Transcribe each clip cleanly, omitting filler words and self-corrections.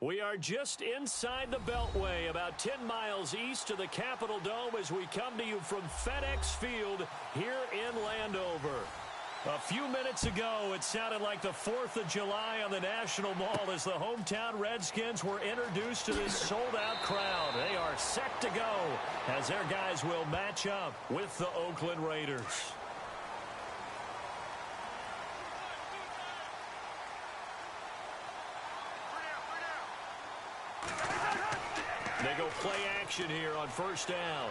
We are just inside the Beltway, about 10 miles east of the Capitol Dome as we come to you from FedEx Field here in Landover. A few minutes ago, it sounded like the 4th of July on the National Mall as the hometown Redskins were introduced to this sold-out crowd. They are set to go as their guys will match up with the Oakland Raiders. They go play action here on first down.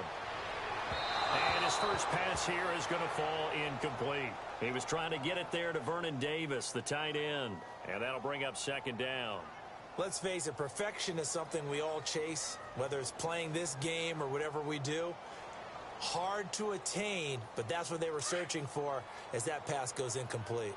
And his first pass here is going to fall incomplete. He was trying to get it there to Vernon Davis, the tight end. And that'll bring up second down. Let's face it, perfection is something we all chase, whether it's playing this game or whatever we do. Hard to attain, but that's what they were searching for as that pass goes incomplete.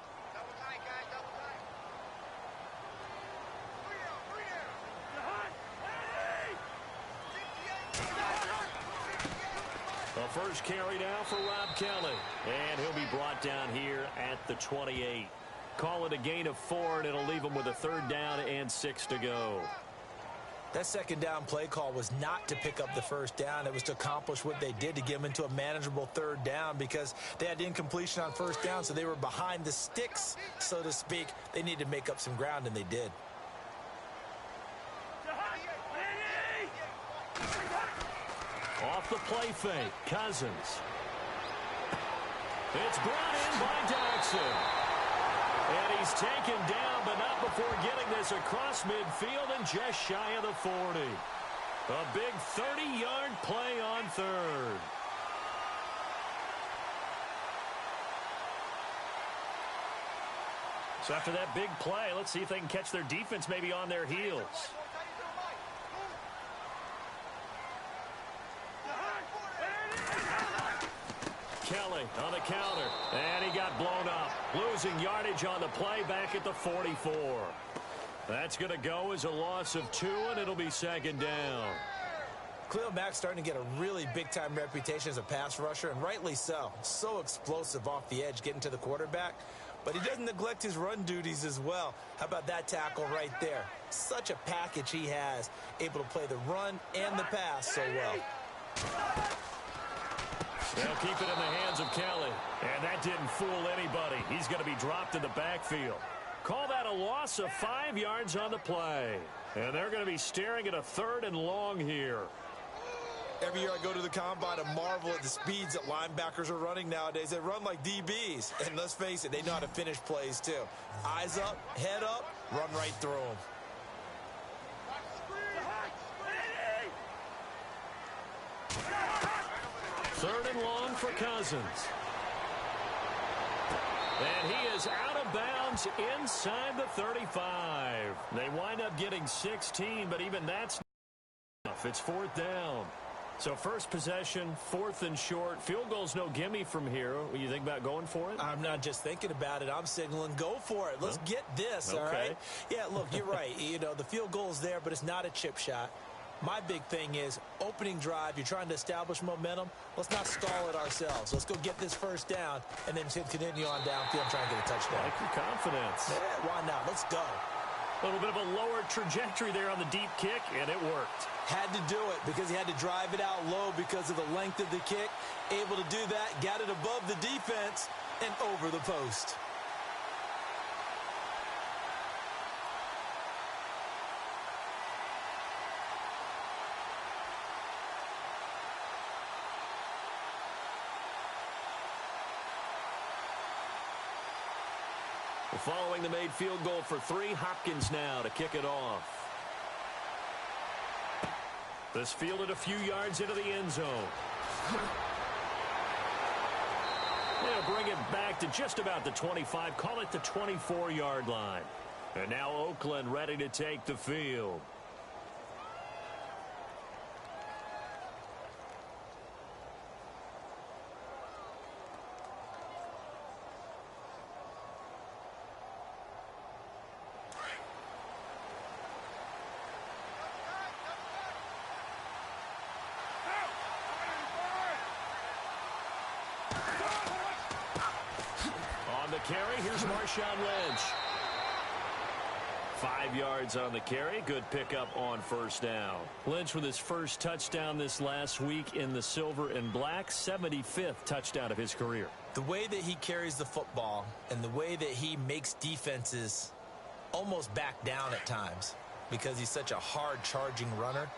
The first carry now for Rob Kelly. And he'll be brought down here at the 28. Call it a gain of 4, and it'll leave him with a third down and 6 to go. That second down play call was not to pick up the first down. It was to accomplish what they did, to get them into a manageable third down, because they had incompletion on first down, so they were behind the sticks, so to speak. They needed to make up some ground, and they did. Off the play fake, Cousins. It's brought in by Jackson. And he's taken down, but not before getting this across midfield and just shy of the 40. A big 30-yard play on third. So after that big play, let's see if they can catch their defense maybe on their heels. Kelly on the counter, and he got blown up. Losing yardage on the play back at the 44. That's going to go as a loss of 2, and it'll be second down. Khalil Mack's starting to get a really big-time reputation as a pass rusher, and rightly so. So explosive off the edge, getting to the quarterback. But he doesn't neglect his run duties as well. How about that tackle right there? Such a package he has, able to play the run and the pass so well. They'll keep it in the hands of Kelly. And that didn't fool anybody. He's going to be dropped in the backfield. Call that a loss of 5 yards on the play. And they're going to be staring at a third and long here. Every year I go to the combine and marvel at the speeds that linebackers are running nowadays. They run like DBs. And let's face it, they know how to finish plays too. Eyes up, head up, run right through them. Third and long for Cousins. And he is out of bounds inside the 35. They wind up getting 16, but even that's not enough. It's fourth down. So first possession, 4th and short. Field goal's no gimme from here. What you think about going for it? I'm not just thinking about it. I'm signaling go for it. Let's get this, all right? Yeah, look, you're right. You know, the field goal's there, but it's not a chip shot. My big thing is opening drive. You're trying to establish momentum. Let's not stall it ourselves. Let's go get this first down and then continue on downfield and try and get a touchdown. I like your confidence. Yeah, why not? Let's go. A little bit of a lower trajectory there on the deep kick, and it worked. Had to do it because he had to drive it out low because of the length of the kick. Able to do that, got it above the defense and over the post. Following the made field goal for 3, Hopkins now to kick it off. This fielded a few yards into the end zone. They'll bring it back to just about the 25, call it the 24-yard line. And now Oakland ready to take the field. Carry, here's Marshawn Lynch. 5 yards on the carry. Good pickup on first down. Lynch with his first touchdown this last week in the silver and black, 75th touchdown of his career. The way that he carries the football and the way that he makes defenses almost back down at times because he's such a hard charging runner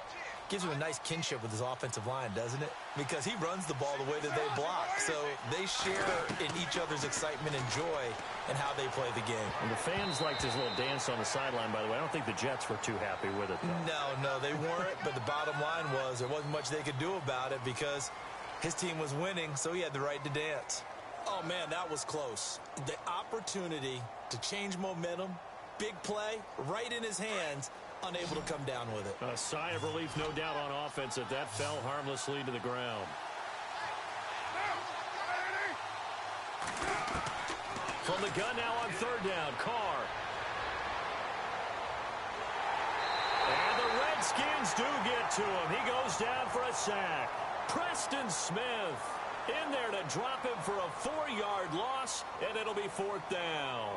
gives him a nice kinship with his offensive line, doesn't it? Because he runs the ball the way that they block. So they share in each other's excitement and joy in how they play the game. And the fans liked his little dance on the sideline, by the way. I don't think the Jets were too happy with it, though. No, they weren't. But the bottom line was there wasn't much they could do about it because his team was winning, so he had the right to dance. Oh, man, that was close. The opportunity to change momentum, big play, right in his hands, unable to come down with it. A sigh of relief, no doubt, on offense if that fell harmlessly to the ground. From the gun now on third down, Carr. And the Redskins do get to him. He goes down for a sack. Preston Smith in there to drop him for a 4-yard loss, and it'll be fourth down.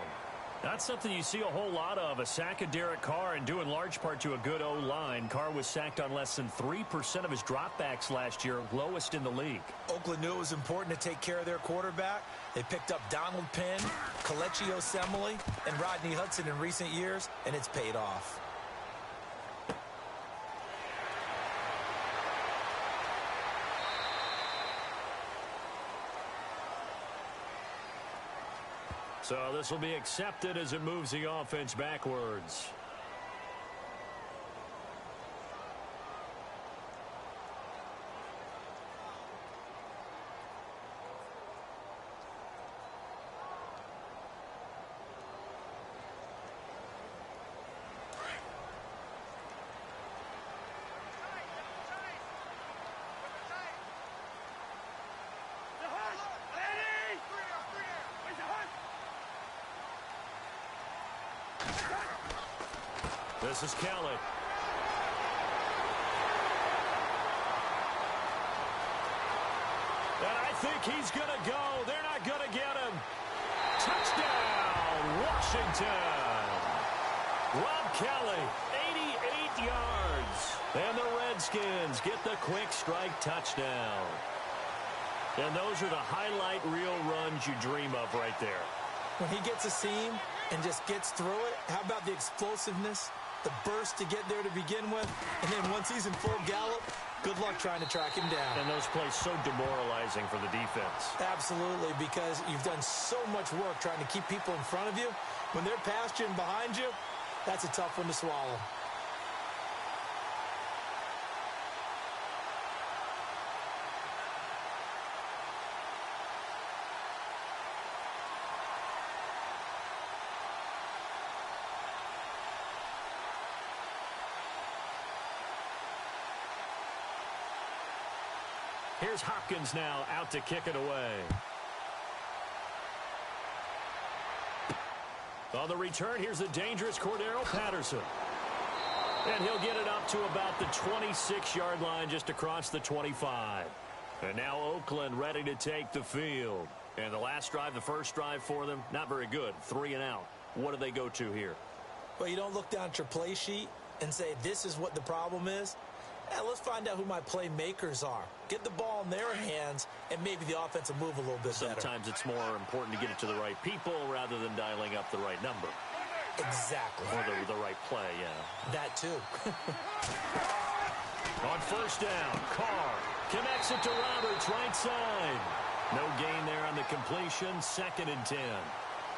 That's something you see a whole lot of, a sack of Derek Carr, and due in large part to a good O-line. Carr was sacked on less than 3% of his dropbacks last year, lowest in the league. Oakland knew it was important to take care of their quarterback. They picked up Donald Penn, Kelechi Osemele, and Rodney Hudson in recent years, and it's paid off. So this will be accepted as it moves the offense backwards. This is Kelly. And I think he's going to go. They're not going to get him. Touchdown, Washington. Rob Kelly, 88 yards. And the Redskins get the quick strike touchdown. And those are the highlight reel runs you dream of right there. When he gets a seam and just gets through it, how about the explosiveness, the burst to get there to begin with, and then once he's in full gallop, good luck trying to track him down. And those plays so demoralizing for the defense. Absolutely, because you've done so much work trying to keep people in front of you. When they're past you and behind you, that's a tough one to swallow. Here's Hopkins now out to kick it away. On the return, here's the dangerous Cordero Patterson. And he'll get it up to about the 26-yard line, just across the 25. And now Oakland ready to take the field. And the last drive, the first drive for them, not very good. 3 and out. What do they go to here? Well, you don't look down at your play sheet and say, this is what the problem is. Let's find out who my playmakers are. Get the ball in their hands, and maybe the offense will move a little bit better. Sometimes it's more important to get it to the right people rather than dialing up the right number. Exactly. Or the right play, yeah. That too. On first down, Carr connects it to Roberts, right side. No gain there on the completion, 2nd and 10.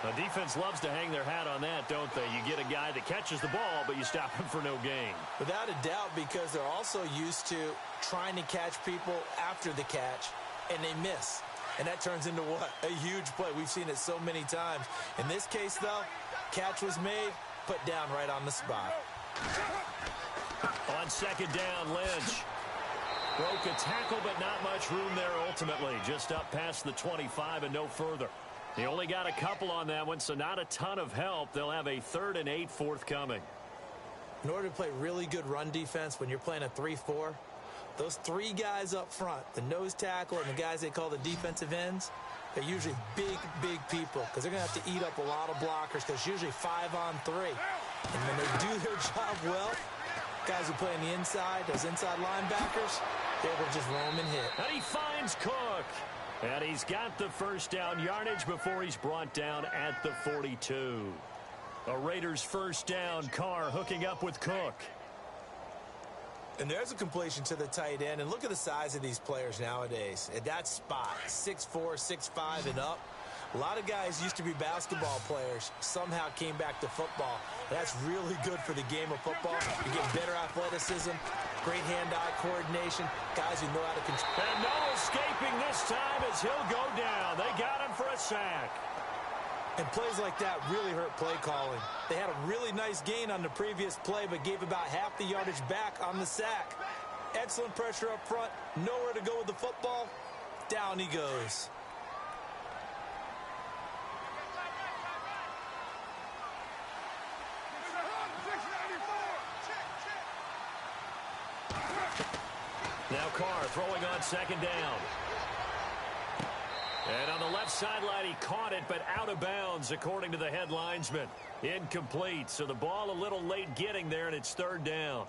The defense loves to hang their hat on that, don't they? You get a guy that catches the ball, but you stop him for no gain. Without a doubt, because they're also used to trying to catch people after the catch, and they miss. And that turns into what? A huge play. We've seen it so many times. In this case, though, catch was made, put down right on the spot. On 2nd down, Lynch broke a tackle, but not much room there ultimately. Just up past the 25 and no further. He only got a couple on that one, so not a ton of help. They'll have a 3rd and 8 forthcoming. In order to play really good run defense when you're playing a 3-4, those 3 guys up front, the nose tackle and the guys they call the defensive ends, they're usually big people because they're going to have to eat up a lot of blockers because usually 5 on 3. And when they do their job well, guys who play on the inside, those inside linebackers, they're able to just roam and hit. And he finds Cook. And he's got the first down yardage before he's brought down at the 42. A Raiders first down. Carr hooking up with Cook. And there's a completion to the tight end. And look at the size of these players nowadays. At that spot, 6'4", 6'5", and up. A lot of guys used to be basketball players, somehow came back to football. That's really good for the game of football. You get better athleticism, great hand-eye coordination, guys who know how to control. And no escaping this time as he'll go down. They got him for a sack. And plays like that really hurt play calling. They had a really nice gain on the previous play, but gave about half the yardage back on the sack. Excellent pressure up front, nowhere to go with the football. Down he goes. Now Carr throwing on second down. And on the left sideline, he caught it, but out of bounds, according to the head linesman. Incomplete, so the ball a little late getting there, and it's third down.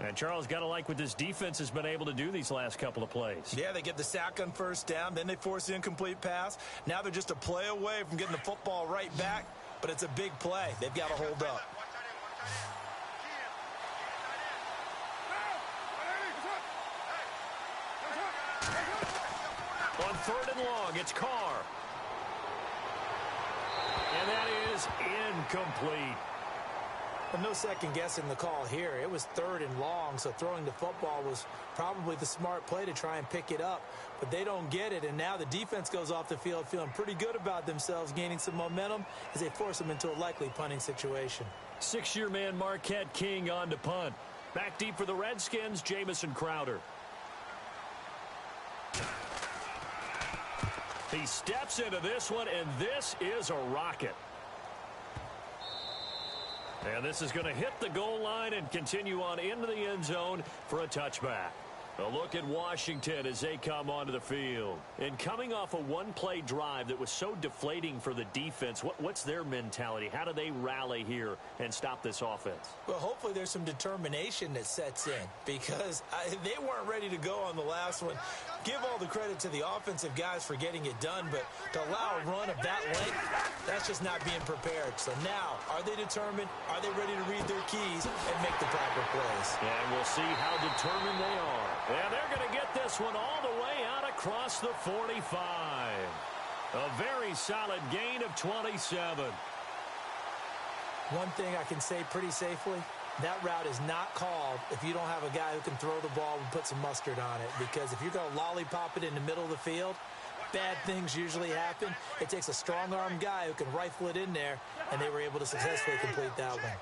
And Charles, got to like what this defense has been able to do these last couple of plays. Yeah, they get the sack on first down, then they force the incomplete pass. Now they're just a play away from getting the football right back, but it's a big play. They've got to hold up. On third and long, it's Carr. And that is incomplete. Well, no second guessing the call here. It was third and long, so throwing the football was probably the smart play to try and pick it up. But they don't get it, and now the defense goes off the field feeling pretty good about themselves, gaining some momentum as they force them into a likely punting situation. Six-year man Marquette King on to punt. Back deep for the Redskins, Jamison Crowder. He steps into this one, and this is a rocket. And this is going to hit the goal line and continue on into the end zone for a touchback. A look at Washington as they come onto the field. And coming off a one-play drive that was so deflating for the defense, what's their mentality? How do they rally here and stop this offense? Well, hopefully there's some determination that sets in because they weren't ready to go on the last one. Give all the credit to the offensive guys for getting it done, but to allow a run of that length, that's just not being prepared. So now, are they determined? Are they ready to read their keys and make the proper plays? And we'll see how determined they are. And they're going to get this one all the way out across the 45. A very solid gain of 27. One thing I can say pretty safely, that route is not called if you don't have a guy who can throw the ball and put some mustard on it. Because if you're going to lollipop it in the middle of the field, bad things usually happen. It takes a strong-arm guy who can rifle it in there, and they were able to successfully complete that one.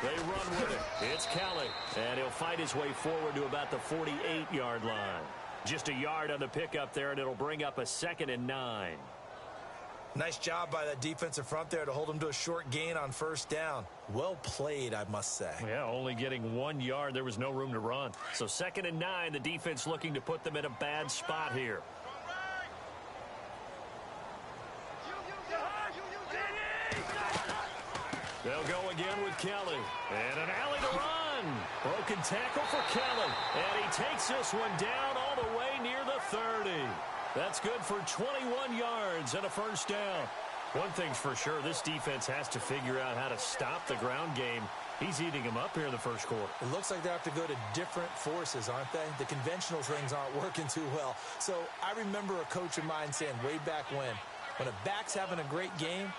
They run with it. It's Kelly. And he'll fight his way forward to about the 48-yard line. Just a yard on the pickup there, and it'll bring up a 2nd and 9. Nice job by that defensive front there to hold them to a short gain on first down. Well played, I must say. Yeah, only getting 1 yard. There was no room to run. So 2nd and 9, the defense looking to put them in a bad spot here. They'll go again with Kelly. And an alley to run. Broken tackle for Kelly. And he takes this one down all the way near the 30. That's good for 21 yards and a first down. One thing's for sure, this defense has to figure out how to stop the ground game. He's eating them up here in the first quarter. It looks like they have to go to different forces, aren't they? The conventional things aren't working too well. So I remember a coach of mine saying way back when a back's having a great game,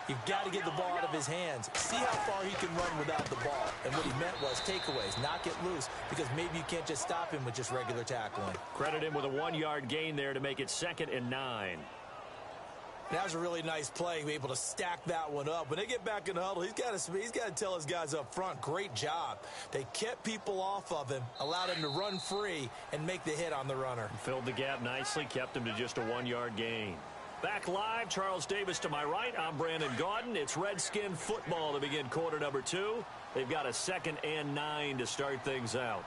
you've got to get the ball out of his hands. See how far he can run without the ball. And what he meant was takeaways, knock it loose, because maybe you can't just stop him with just regular tackling. Credit him with a 1 yard gain there to make it 2nd and 9. That was a really nice play, able to stack that one up. When they get back in the huddle, he's got to tell his guys up front, great job. They kept people off of him, allowed him to run free, and make the hit on the runner. Filled the gap nicely, kept him to just a 1 yard gain. Back live, Charles Davis to my right. I'm Brandon Gaudin. It's Redskin football to begin quarter number 2. They've got a 2nd and 9 to start things out.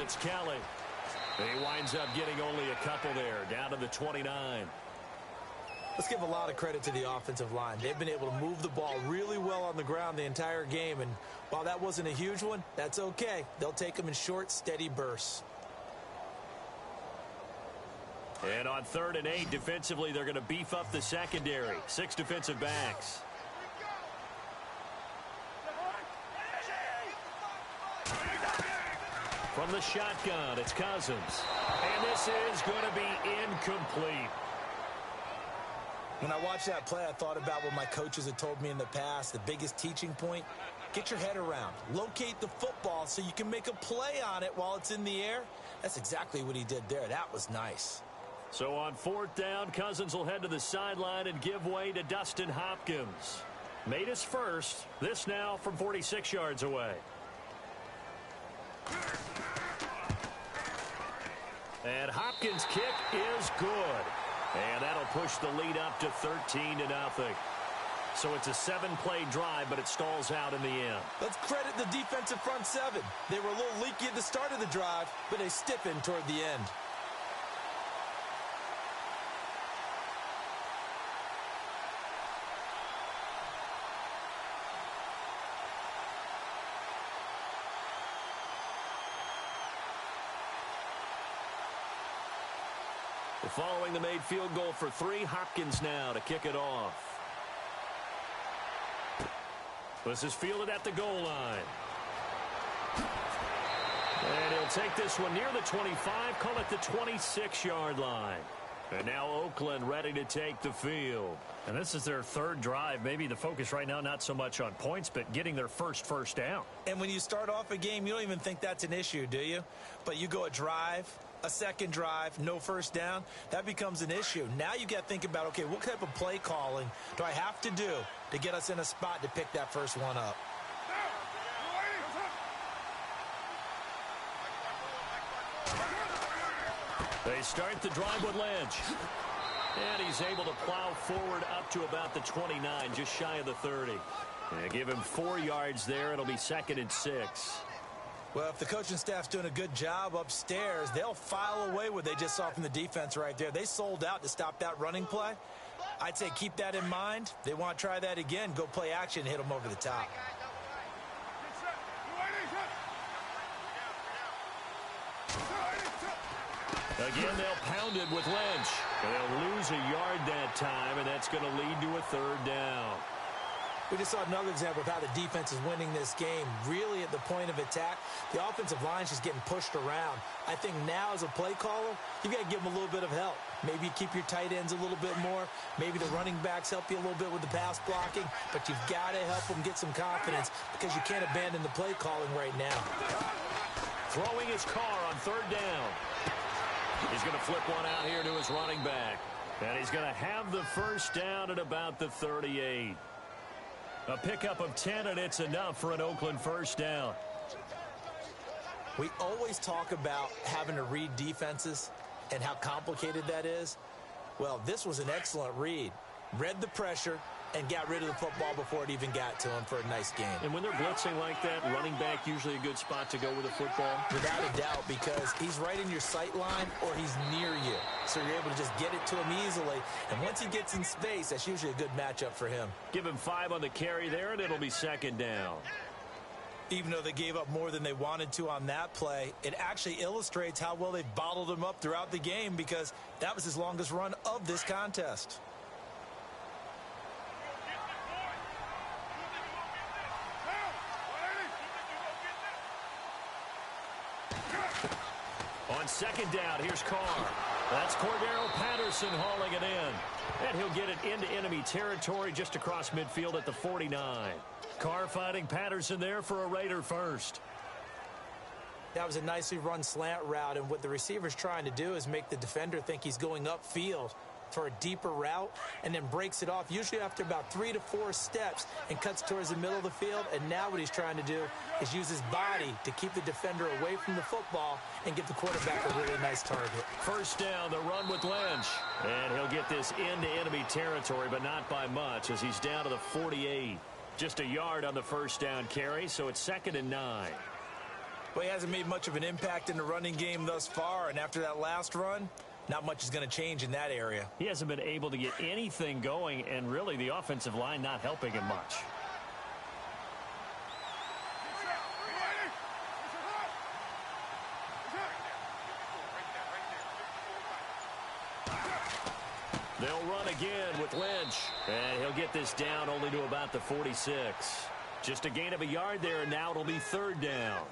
It's Kelly. He winds up getting only a couple there, down to the 29. Let's give a lot of credit to the offensive line. They've been able to move the ball really well on the ground the entire game, and while that wasn't a huge one, that's okay. They'll take them in short, steady bursts. And on 3rd and 8, defensively, they're going to beef up the secondary. 6 defensive backs. From the shotgun, it's Cousins. And this is going to be incomplete. When I watched that play, I thought about what my coaches had told me in the past. The biggest teaching point, get your head around. Locate the football so you can make a play on it while it's in the air. That's exactly what he did there. That was nice. So on 4th down, Cousins will head to the sideline and give way to Dustin Hopkins. Made his first. This now from 46 yards away. And Hopkins' kick is good. And that'll push the lead up to 13-0. So it's a 7-play drive, but it stalls out in the end. Let's credit the defensive front 7. They were a little leaky at the start of the drive, but they stiffened toward the end. Following the made field goal for 3, Hopkins now to kick it off. This is fielded at the goal line. And he'll take this one near the 25, call it the 26-yard line. And now Oakland ready to take the field. And this is their 3rd drive. Maybe the focus right now not so much on points, but getting their first down. And when you start off a game, you don't even think that's an issue, do you? But you go a drive, a 2nd drive, no first down, that becomes an issue. Now you got to think about, okay, what type of play calling do I have to do to get us in a spot to pick that first one up? They start the drive with Lynch. And he's able to plow forward up to about the 29, just shy of the 30. And give him 4 yards there. It'll be 2nd and 6. Well, if the coaching staff's doing a good job upstairs, they'll file away what they just saw from the defense right there. They sold out to stop that running play. I'd say keep that in mind. They want to try that again. Go play action, hit them over the top. Again, they'll pound it with Lynch. They'll lose a yard that time, and that's going to lead to a 3rd down. We just saw another example of how the defense is winning this game. Really at the point of attack, the offensive line's just getting pushed around. I think now as a play caller, you've got to give them a little bit of help. Maybe you keep your tight ends a little bit more. Maybe the running backs help you a little bit with the pass blocking. But you've got to help them get some confidence because you can't abandon the play calling right now. Throwing his car on 3rd down. He's going to flip one out here to his running back. And he's going to have the first down at about the 38. A pickup of 10, and it's enough for an Oakland first down. We always talk about having to read defenses and how complicated that is. Well, this was an excellent read. Read the pressure and got rid of the football before it even got to him for a nice game. And when they're blitzing like that, running back usually a good spot to go with the football? Without a doubt, because he's right in your sight line or he's near you. So you're able to just get it to him easily. And once he gets in space, that's usually a good matchup for him. Give him 5 on the carry there, and it'll be 2nd down. Even though they gave up more than they wanted to on that play, it actually illustrates how well they've bottled him up throughout the game because that was his longest run of this contest. On 2nd down, here's Carr. That's Cordero Patterson hauling it in. And he'll get it into enemy territory just across midfield at the 49. Carr fighting Patterson there for a Raider first. That was a nicely run slant route, and what the receiver's trying to do is make the defender think he's going upfield for a deeper route and then breaks it off, usually after about 3 to 4 steps, and cuts towards the middle of the field. And now what he's trying to do is use his body to keep the defender away from the football and give the quarterback a really nice target. First down, the run with Lynch. And he'll get this into enemy territory, but not by much as he's down to the 48. Just a yard on the first down carry, so it's 2nd and 9. Well, he hasn't made much of an impact in the running game thus far, and after that last run, not much is going to change in that area. He hasn't been able to get anything going, and really the offensive line not helping him much. They'll run again with Lynch, and he'll get this down only to about the 46. Just a gain of a yard there, and now it'll be third down.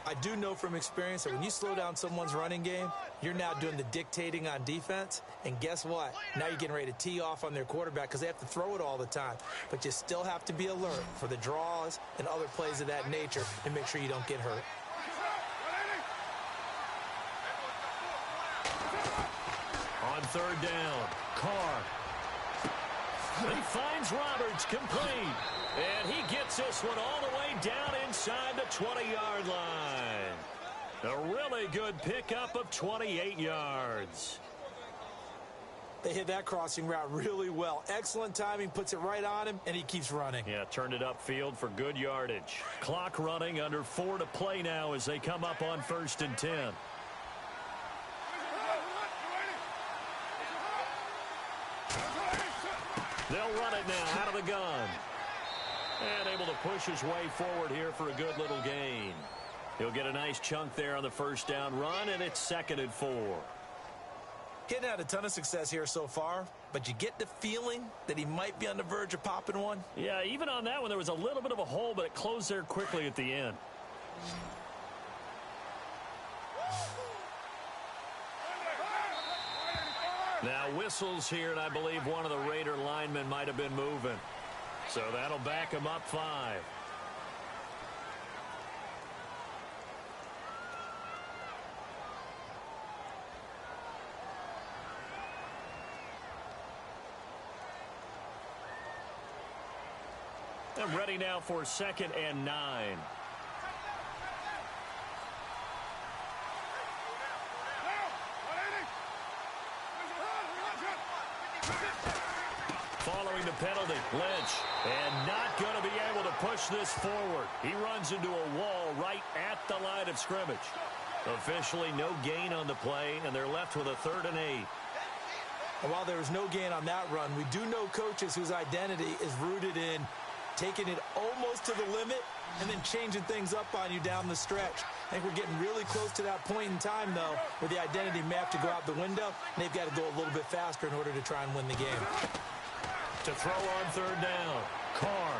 I do know from experience that when you slow down someone's running game, you're now doing the dictating on defense. And guess what? Now you're getting ready to tee off on their quarterback because they have to throw it all the time. But you still have to be alert for the draws and other plays of that nature to make sure you don't get hurt. On third down, Carr. He finds Roberts complete. And he gets this one all the way down inside the 20-yard line. A really good pickup of 28 yards. They hit that crossing route really well. Excellent timing, puts it right on him, and he keeps running. Yeah, turned it upfield for good yardage. Clock running, under 4 to play now as they come up on 1st and 10. They'll run it now out of the gun. And able to push his way forward here for a good little gain. He'll get a nice chunk there on the first down run, and it's 2nd and 4. Getting had a ton of success here so far, but you get the feeling that he might be on the verge of popping one. Yeah, even on that one, there was a little bit of a hole, but it closed there quickly at the end. Now whistles here, and I believe one of the Raider linemen might have been moving. So that'll back him up 5. And ready now for 2nd and 9. Following the penalty, Lynch, and not going to be able to push this forward. He runs into a wall right at the line of scrimmage. Officially no gain on the play, and they're left with a 3rd and 8. And while there was no gain on that run, we do know coaches whose identity is rooted in taking it almost to the limit and then changing things up on you down the stretch. I think we're getting really close to that point in time, though, where the identity may have to go out the window, and they've got to go a little bit faster in order to try and win the game. To throw on 3rd down, Carr.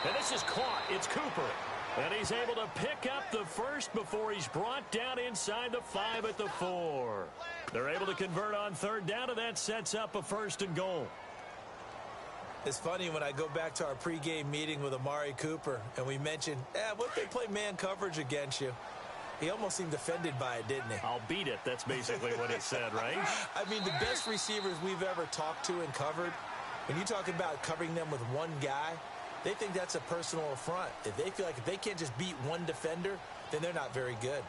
And this is caught. It's Cooper. And he's able to pick up the first before he's brought down inside the 5 at the 4. They're able to convert on 3rd down, and that sets up a 1st and goal. It's funny when I go back to our pregame meeting with Amari Cooper, and we mentioned, what if they play man coverage against you? He almost seemed offended by it, didn't he? I'll beat it. That's basically what he said, right? I mean, the best receivers we've ever talked to and covered, when you talk about covering them with one guy, they think that's a personal affront. If they feel like if they can't just beat one defender, then they're not very good.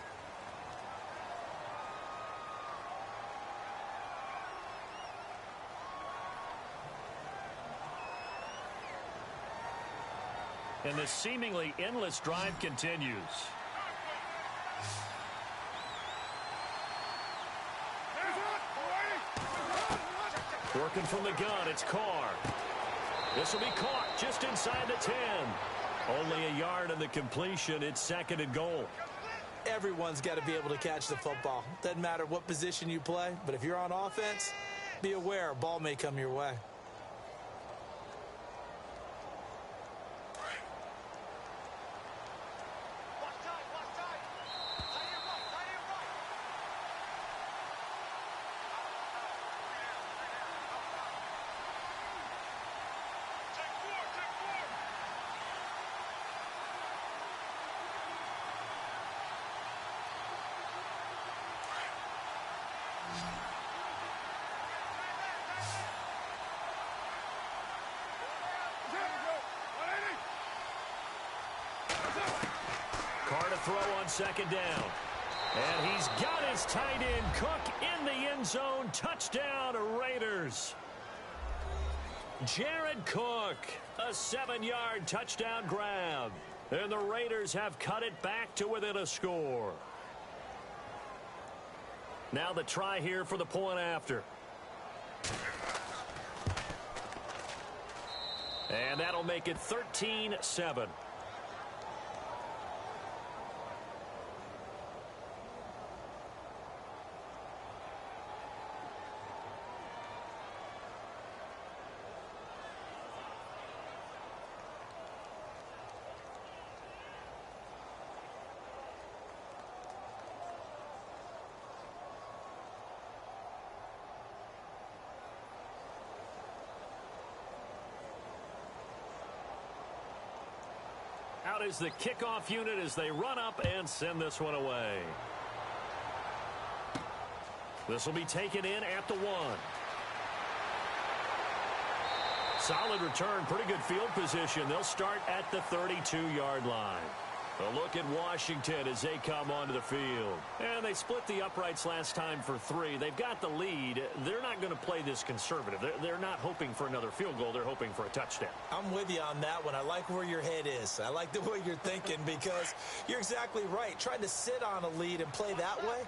And the seemingly endless drive continues. Working from the gun, it's Carr. This will be caught just inside the 10. Only a yard on the completion. It's 2nd and goal. Everyone's got to be able to catch the football. Doesn't matter what position you play, but if you're on offense, be aware a ball may come your way. Carr to throw on 2nd down. And he's got his tight end, Cook, in the end zone. Touchdown, Raiders. Jared Cook, a 7-yard touchdown grab. And the Raiders have cut it back to within a score. Now the try here for the point after. And that'll make it 13-7. Out is the kickoff unit as they run up and send this one away. This will be taken in at the 1. Solid return, pretty good field position. They'll start at the 32-yard line. A look at Washington as they come onto the field. And they split the uprights last time for 3. They've got the lead. They're not going to play this conservative. They're not hoping for another field goal. They're hoping for a touchdown. I'm with you on that one. I like where your head is. I like the way you're thinking because you're exactly right. Trying to sit on a lead and play that way,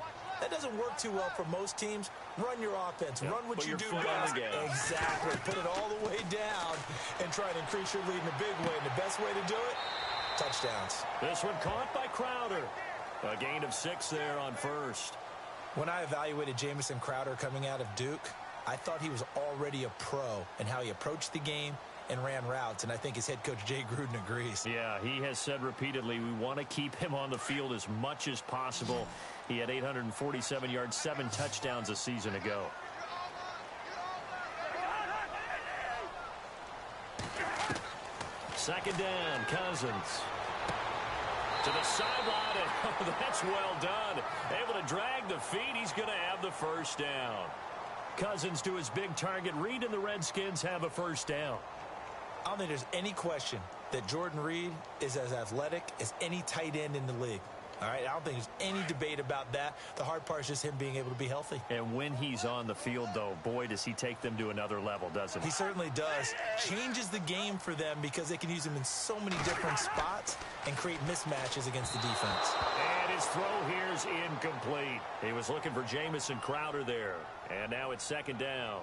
that doesn't work too well for most teams. Run your offense. Run what you do best. Exactly. Put it all the way down and try to increase your lead in a big way. And the best way to do it, touchdowns. This one caught by Crowder. A gain of 6 there on first. When I evaluated Jamison Crowder coming out of Duke, I thought he was already a pro in how he approached the game and ran routes, and I think his head coach Jay Gruden agrees. Yeah, he has said repeatedly we want to keep him on the field as much as possible. He had 847 yards, 7 touchdowns a season ago. Second down, Cousins. To the sideline, and that's well done. Able to drag the feet. He's going to have the first down. Cousins to his big target. Reed and the Redskins have a first down. I don't think there's any question that Jordan Reed is as athletic as any tight end in the league. All right, I don't think there's any debate about that. The hard part is just him being able to be healthy. And when he's on the field, though, boy, does he take them to another level, doesn't he? He certainly does. Changes the game for them because they can use him in so many different spots and create mismatches against the defense. And his throw here's incomplete. He was looking for Jamison Crowder there. And now it's second down.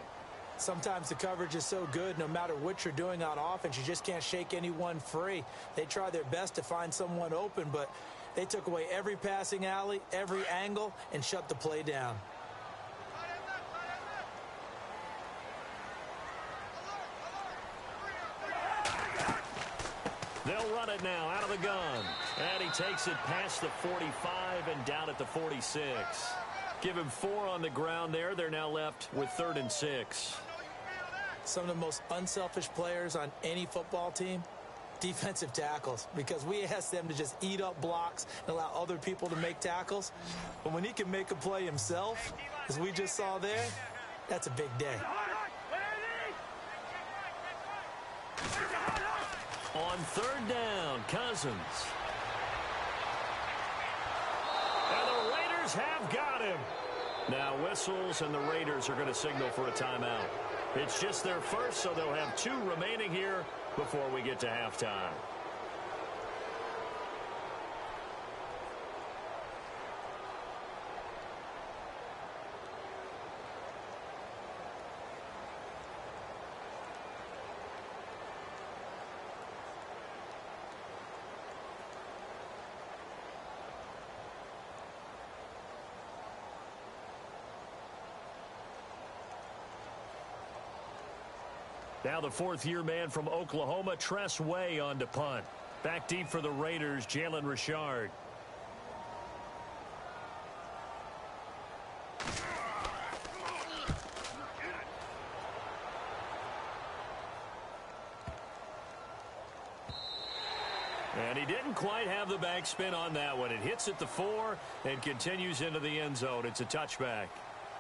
Sometimes the coverage is so good, no matter what you're doing on offense, you just can't shake anyone free. They try their best to find someone open, but they took away every passing alley, every angle, and shut the play down. They'll run it now out of the gun. And he takes it past the 45 and down at the 46. Give him 4 on the ground there. They're now left with 3rd and 6. Some of the most unselfish players on any football team, defensive tackles, because we ask them to just eat up blocks and allow other people to make tackles. But when he can make a play himself, as we just saw there, that's a big day. On 3rd down, Cousins. And the Raiders have got him. Now whistles, and the Raiders are going to signal for a timeout. It's just their first, so they'll have 2 remaining here before we get to halftime. Now the 4th-year man from Oklahoma, Tress Way, on to punt. Back deep for the Raiders, Jalen Richard. And he didn't quite have the backspin on that one. It hits at the 4 and continues into the end zone. It's a touchback.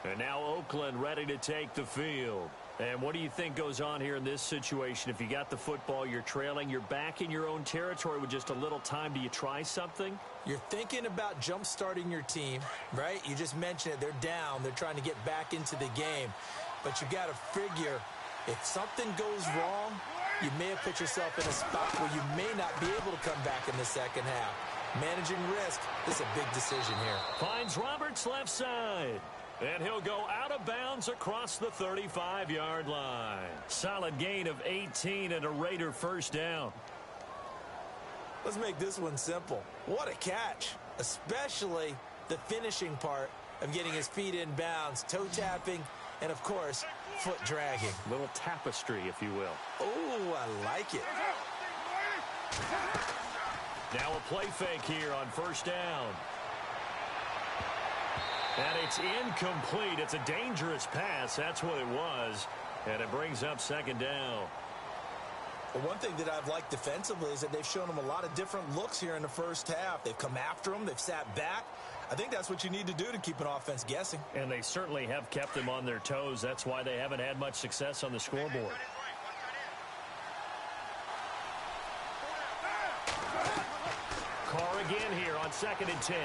And now Oakland ready to take the field. And what do you think goes on here in this situation? If you got the football, you're trailing, you're back in your own territory with just a little time. Do you try something? You're thinking about jump-starting your team, right? You just mentioned it. They're down. They're trying to get back into the game. But you got to figure, if something goes wrong, you may have put yourself in a spot where you may not be able to come back in the second half. Managing risk is a big decision here. Finds Roberts left side. And he'll go out of bounds across the 35-yard line. Solid gain of 18 and a Raider first down. Let's make this one simple. What a catch, especially the finishing part of getting his feet in bounds, toe tapping, and, of course, foot dragging. Little tapestry, if you will. Oh, I like it. Now a play fake here on first down. And it's incomplete. It's a dangerous pass. That's what it was. And it brings up second down. Well, one thing that I've liked defensively is that they've shown him a lot of different looks here in the first half. They've come after him. They've sat back. I think that's what you need to do to keep an offense guessing. And they certainly have kept them on their toes. That's why they haven't had much success on the scoreboard. Carr again here on 2nd and 10.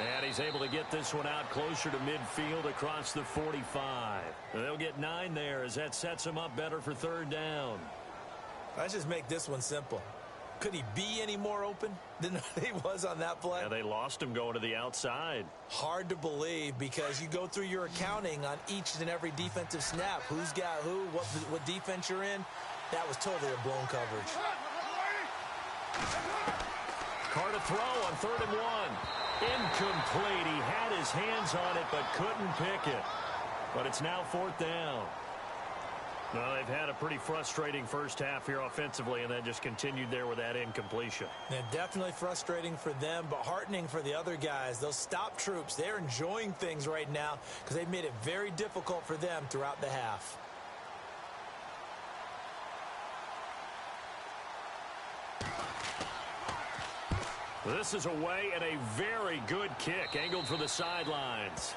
And he's able to get this one out closer to midfield across the 45. They'll get 9 there as that sets him up better for third down. Let's just make this one simple. Could he be any more open than he was on that play? Yeah, they lost him going to the outside. Hard to believe because you go through your accounting on each and every defensive snap. Who's got who, what defense you're in. That was totally a blown coverage. Carr to throw on 3rd and 1. Incomplete. He had his hands on it but couldn't pick it. But it's now 4th down. Well, they've had a pretty frustrating first half here offensively, and then just continued there with that incompletion. Yeah, definitely frustrating for them, but heartening for the other guys. Those stop troops, they're enjoying things right now because they've made it very difficult for them throughout the half. This is away and a very good kick, angled for the sidelines.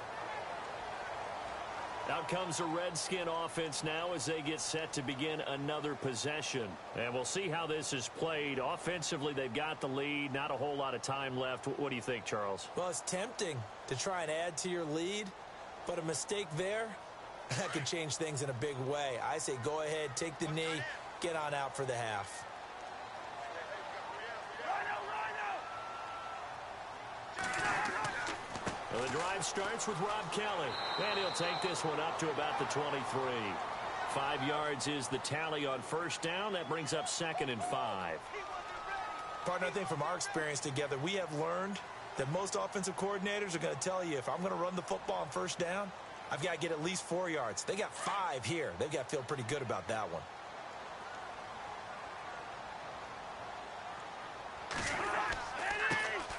Out comes the Redskin offense now as they get set to begin another possession. And we'll see how this is played. Offensively, they've got the lead. Not a whole lot of time left. What do you think, Charles? Well, it's tempting to try and add to your lead, but a mistake there, that could change things in a big way. I say go ahead, take the knee, get on out for the half. Well, the drive starts with Rob Kelly, and he'll take this one up to about the 23. 5 yards is the tally on first down. That brings up 2nd and 5. Partner, I think from our experience together, we have learned that most offensive coordinators are going to tell you if I'm going to run the football on first down, I've got to get at least 4 yards. They got 5 here. They've got to feel pretty good about that one.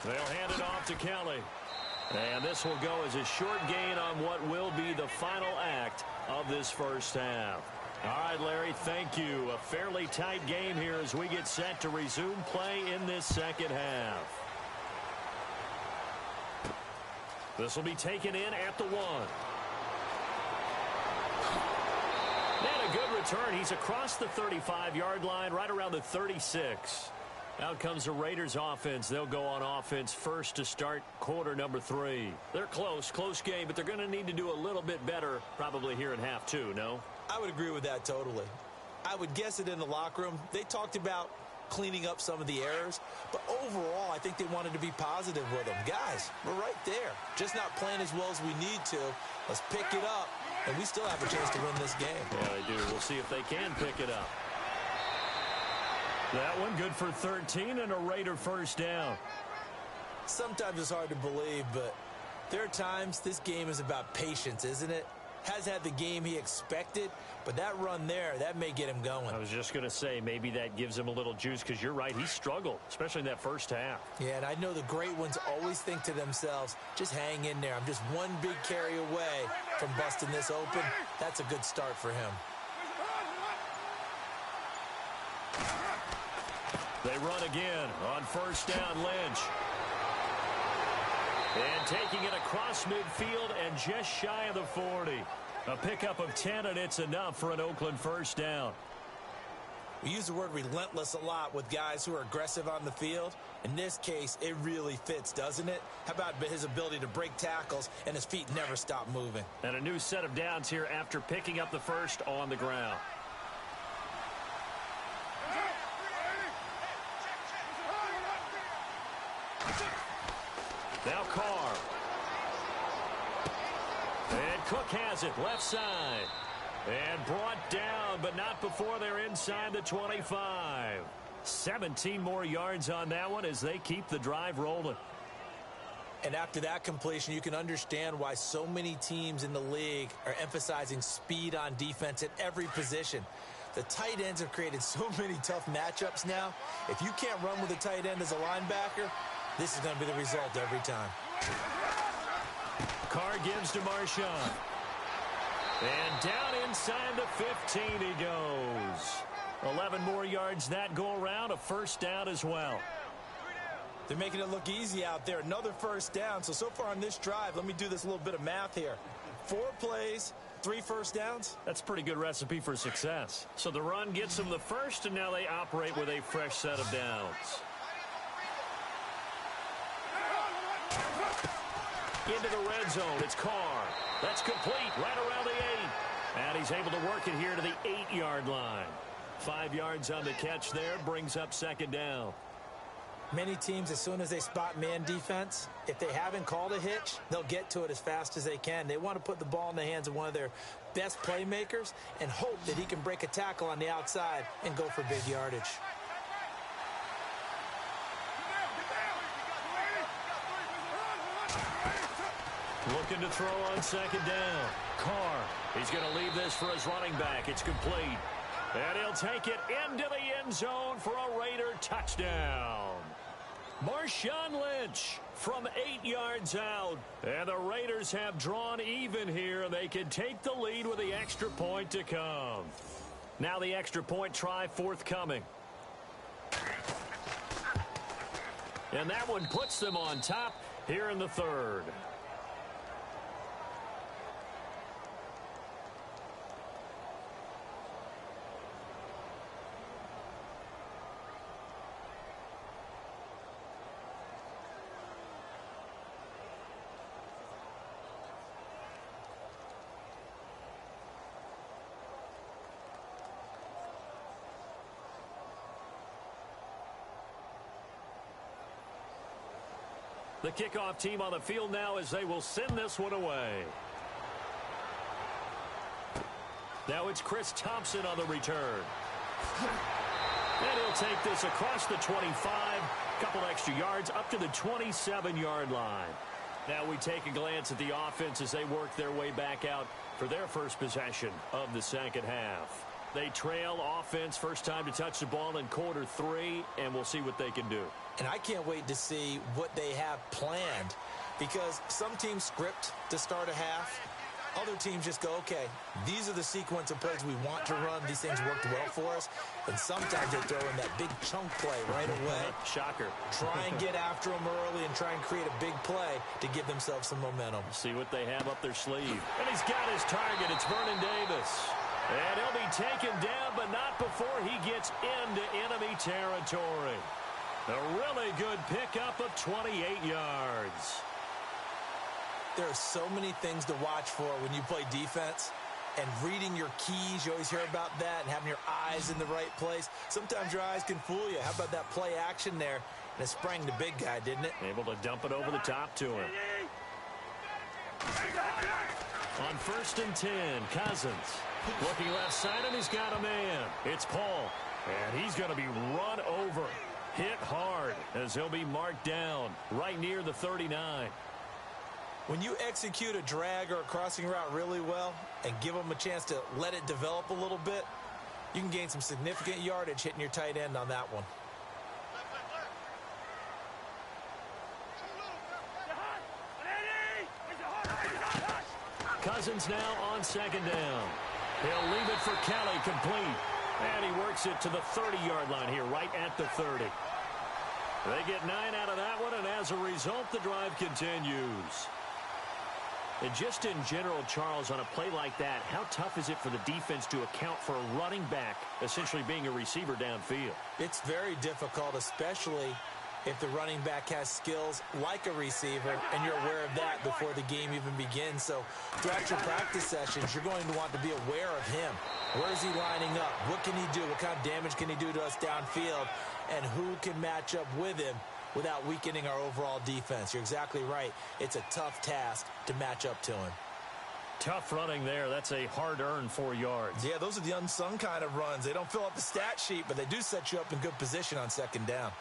They'll hand it off to Kelly. And this will go as a short gain on what will be the final act of this first half. All right, Larry, thank you. A fairly tight game here as we get set to resume play in this second half. This will be taken in at the 1. And a good return. He's across the 35-yard line, right around the 36. Out comes the Raiders offense. They'll go on offense first to start quarter number 3. They're close game, but they're going to need to do a little bit better probably here in half 2, no? I would agree with that totally. I would guess it in the locker room. They talked about cleaning up some of the errors, but overall I think they wanted to be positive with them. Guys, we're right there. Just not playing as well as we need to. Let's pick it up, and we still have a chance to win this game. Yeah, they do. We'll see if they can pick it up. That one good for 13 and a Raider first down. Sometimes it's hard to believe, but there are times this game is about patience, isn't it? Has had the game he expected, but that run there, that may get him going. I was just going to say maybe that gives him a little juice because you're right, he struggled, especially in that first half. Yeah, and I know the great ones always think to themselves, just hang in there. I'm just one big carry away from busting this open. That's a good start for him. They run again on first down, Lynch. And taking it across midfield and just shy of the 40. A pickup of 10, and it's enough for an Oakland first down. We use the word relentless a lot with guys who are aggressive on the field. In this case, it really fits, doesn't it? How about his ability to break tackles and his feet never stop moving? And a new set of downs here after picking up the first on the ground. Now Carr. And Cook has it left side. And brought down, but not before they're inside the 25. 17 more yards on that one as they keep the drive rolling. And after that completion, you can understand why so many teams in the league are emphasizing speed on defense at every position. The tight ends have created so many tough matchups now. If you can't run with a tight end as a linebacker, this is going to be the result every time. Carr gives to Marshawn. And down inside the 15 he goes. 11 more yards that go around, a first down as well. They're making it look easy out there. Another first down. So far on this drive, let me do this little bit of math here. 4 plays, 3 first downs. That's a pretty good recipe for success. So the run gets them the first, and now they operate with a fresh set of downs. Into the red zone, it's Carr. That's complete right around the 8. And he's able to work it here to the 8-yard line. 5 yards on the catch there, brings up second down. Many teams, as soon as they spot man defense, if they haven't called a hitch, they'll get to it as fast as they can. They want to put the ball in the hands of one of their best playmakers and hope that he can break a tackle on the outside and go for big yardage. Looking to throw on second down. Carr, he's going to leave this for his running back. It's complete. And he'll take it into the end zone for a Raider touchdown. Marshawn Lynch from 8 yards out. And the Raiders have drawn even here. They can take the lead with the extra point to come. Now the extra point try forthcoming. And that one puts them on top here in the third. The kickoff team on the field now as they will send this one away. Now it's Chris Thompson on the return. And he'll take this across the 25. Couple extra yards up to the 27-yard line. Now we take a glance at the offense as they work their way back out for their first possession of the second half. They trail offense first time to touch the ball in quarter 3, and we'll see what they can do. And I can't wait to see what they have planned, because some teams script to start a half. Other teams just go, okay, these are the sequence of plays we want to run. These things worked well for us. And sometimes they throw in that big chunk play right away. Shocker. Try and get after them early and try and create a big play to give themselves some momentum. See what they have up their sleeve. And he's got his target. It's Vernon Davis. And he'll be taken down, but not before he gets into enemy territory. A really good pickup of 28 yards. There are so many things to watch for when you play defense. And reading your keys, you always hear about that, and having your eyes in the right place. Sometimes your eyes can fool you. How about that play action there? And it sprang the big guy, didn't it? Able to dump it over the top to him. On 1st and 10, Cousins. Looking left side, and he's got a man. It's Paul. And he's going to be run over. Hit hard as he'll be marked down right near the 39. When you execute a drag or a crossing route really well and give them a chance to let it develop a little bit, you can gain some significant yardage hitting your tight end on that one. Cousins now on second down. He'll leave it for Kelly, complete. And he works it to the 30-yard line here, right at the 30. They get 9 out of that one, and as a result, the drive continues. And just in general, Charles, on a play like that, how tough is it for the defense to account for a running back essentially being a receiver downfield? It's very difficult, especially if the running back has skills like a receiver, and you're aware of that before the game even begins. So throughout your practice sessions, you're going to want to be aware of him. Where is he lining up? What can he do? What kind of damage can he do to us downfield? And who can match up with him without weakening our overall defense? You're exactly right. It's a tough task to match up to him. Tough running there. That's a hard-earned 4 yards. Yeah, those are the unsung kind of runs. They don't fill up the stat sheet, but they do set you up in good position on second down.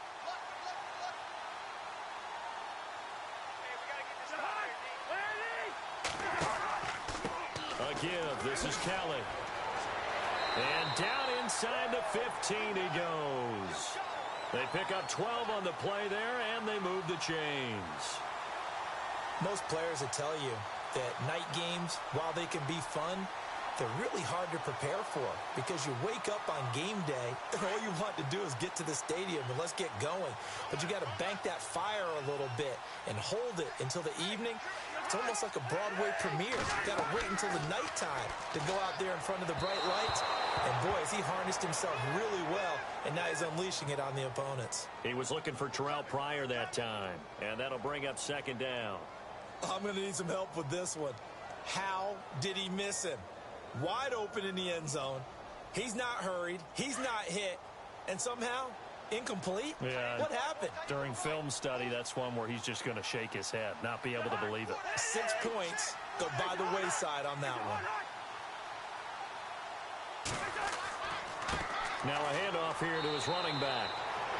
A give. This is Kelly. And down inside the 15 he goes. They pick up 12 on the play there, and they move the chains. Most players will tell you that night games, while they can be fun, they're really hard to prepare for because you wake up on game day and all you want to do is get to the stadium and let's get going. But you got to bank that fire a little bit and hold it until the evening. It's almost like a Broadway premiere. You got to wait until the nighttime to go out there in front of the bright lights. And boy, has he harnessed himself really well, and now he's unleashing it on the opponents. He was looking for Terrell Pryor that time, and that'll bring up second down. I'm going to need some help with this one. How did he miss him? Wide open in the end zone. He's not hurried. He's not hit. And somehow, incomplete? Yeah. What happened? During film study, that's one where he's just going to shake his head, not be able to believe it. 6 points go by the wayside on that one. Now a handoff here to his running back.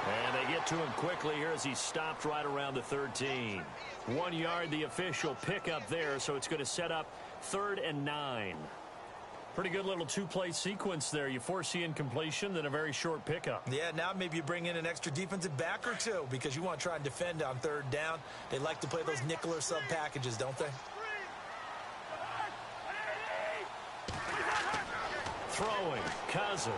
And they get to him quickly here as he stopped right around the 13. 1 yard, the official pickup there, so it's going to set up 3rd and 9. Pretty good little two-play sequence there. You foresee incompletion, then a very short pickup. Yeah, now maybe you bring in an extra defensive back or two because you want to try and defend on 3rd down. They like to play those nickel or sub packages, don't they? Throwing, Cousins.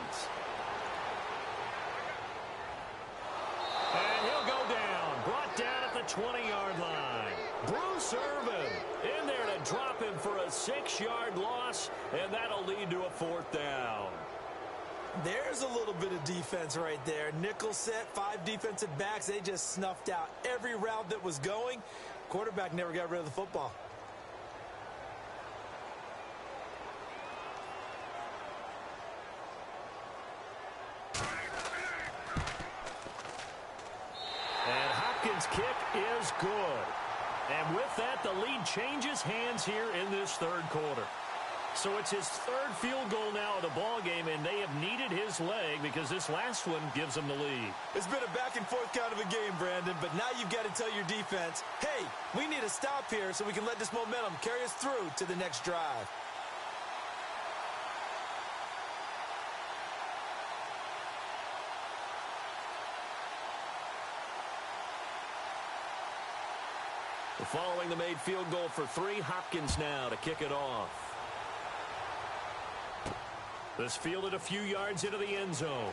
And he'll go down. Brought down at the 20-yard line. Bruce Irvin in there to drop him for a 6-yard loss, and that'll lead to a 4th down. There's a little bit of defense right there. Nickel set, 5 defensive backs. They just snuffed out every route that was going. Quarterback never got rid of the football. And Hopkins' kick is good. And with that, the lead changes hands here in this 3rd quarter. So it's his 3rd field goal now of the ball game, and they have needed his leg because this last one gives them the lead. It's been a back-and-forth kind of a game, Brandon, but now you've got to tell your defense, hey, we need a stop here so we can let this momentum carry us through to the next drive. Following the made field goal for 3, Hopkins now to kick it off. This fielded a few yards into the end zone.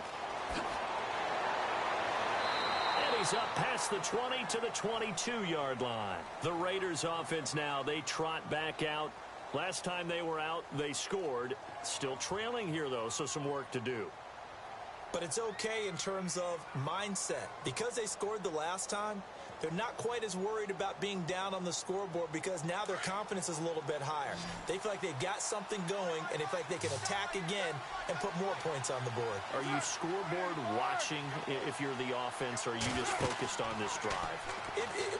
And he's up past the 20 to the 22-yard line. The Raiders offense now, they trot back out. Last time they were out, they scored. Still trailing here, though, so some work to do. But it's okay in terms of mindset. Because they scored the last time, they're not quite as worried about being down on the scoreboard because now their confidence is a little bit higher. They feel like they've got something going, and they feel like they can attack again and put more points on the board. Are you scoreboard watching if you're the offense, or are you just focused on this drive?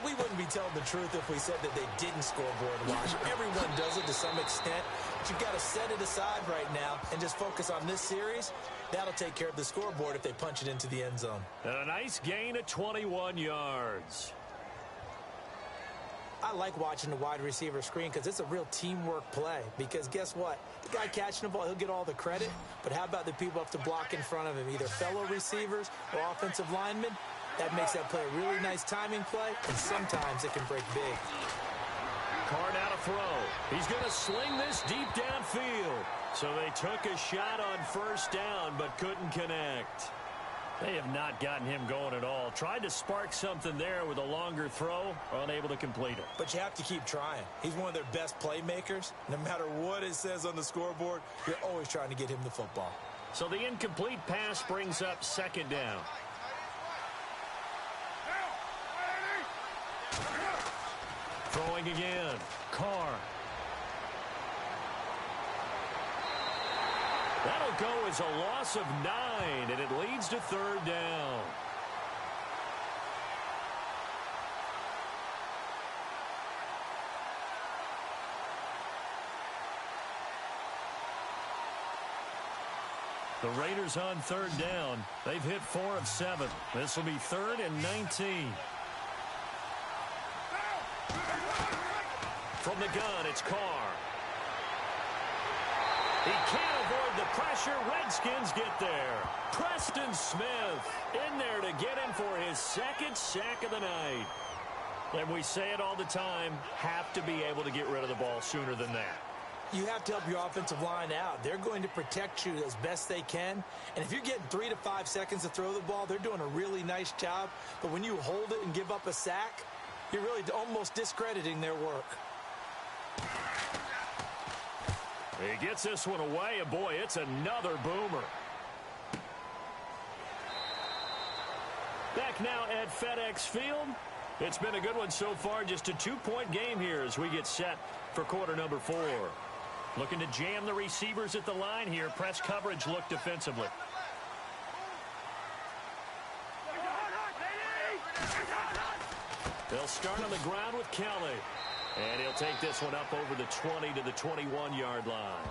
We wouldn't be telling the truth if we said that they didn't scoreboard watch. Everyone does it to some extent. But you've got to set it aside right now and just focus on this series. That'll take care of the scoreboard if they punch it into the end zone. And a nice gain of 21 yards. I like watching the wide receiver screen because it's a real teamwork play. Because guess what? The guy catching the ball, he'll get all the credit. But how about the people up to block in front of him, either fellow receivers or offensive linemen? That makes that play a really nice timing play, and sometimes it can break big. Carr now to throw. He's going to sling this deep downfield. So they took a shot on 1st down, but couldn't connect. They have not gotten him going at all. Tried to spark something there with a longer throw, unable to complete it. But you have to keep trying. He's one of their best playmakers. No matter what it says on the scoreboard, you're always trying to get him the football. So the incomplete pass brings up second down. Throwing again. Carr. That'll go as a loss of 9, and it leads to third down. The Raiders on third down. They've hit 4 of 7. This will be 3rd and 19. From the gun, it's Carr. He can't avoid the pressure. Redskins get there. Preston Smith in there to get him for his 2nd sack of the night. And we say it all the time, have to be able to get rid of the ball sooner than that. You have to help your offensive line out. They're going to protect you as best they can. And if you're getting 3 to 5 seconds to throw the ball, they're doing a really nice job. But when you hold it and give up a sack, you're really almost discrediting their work. He gets this one away, and boy, it's another boomer. Back now at FedEx Field. It's been a good one so far, just a 2-point game here as we get set for quarter number 4. Looking to jam the receivers at the line here. Press coverage look defensively. They'll start on the ground with Kelly. And he'll take this one up over the 20 to the 21-yard line.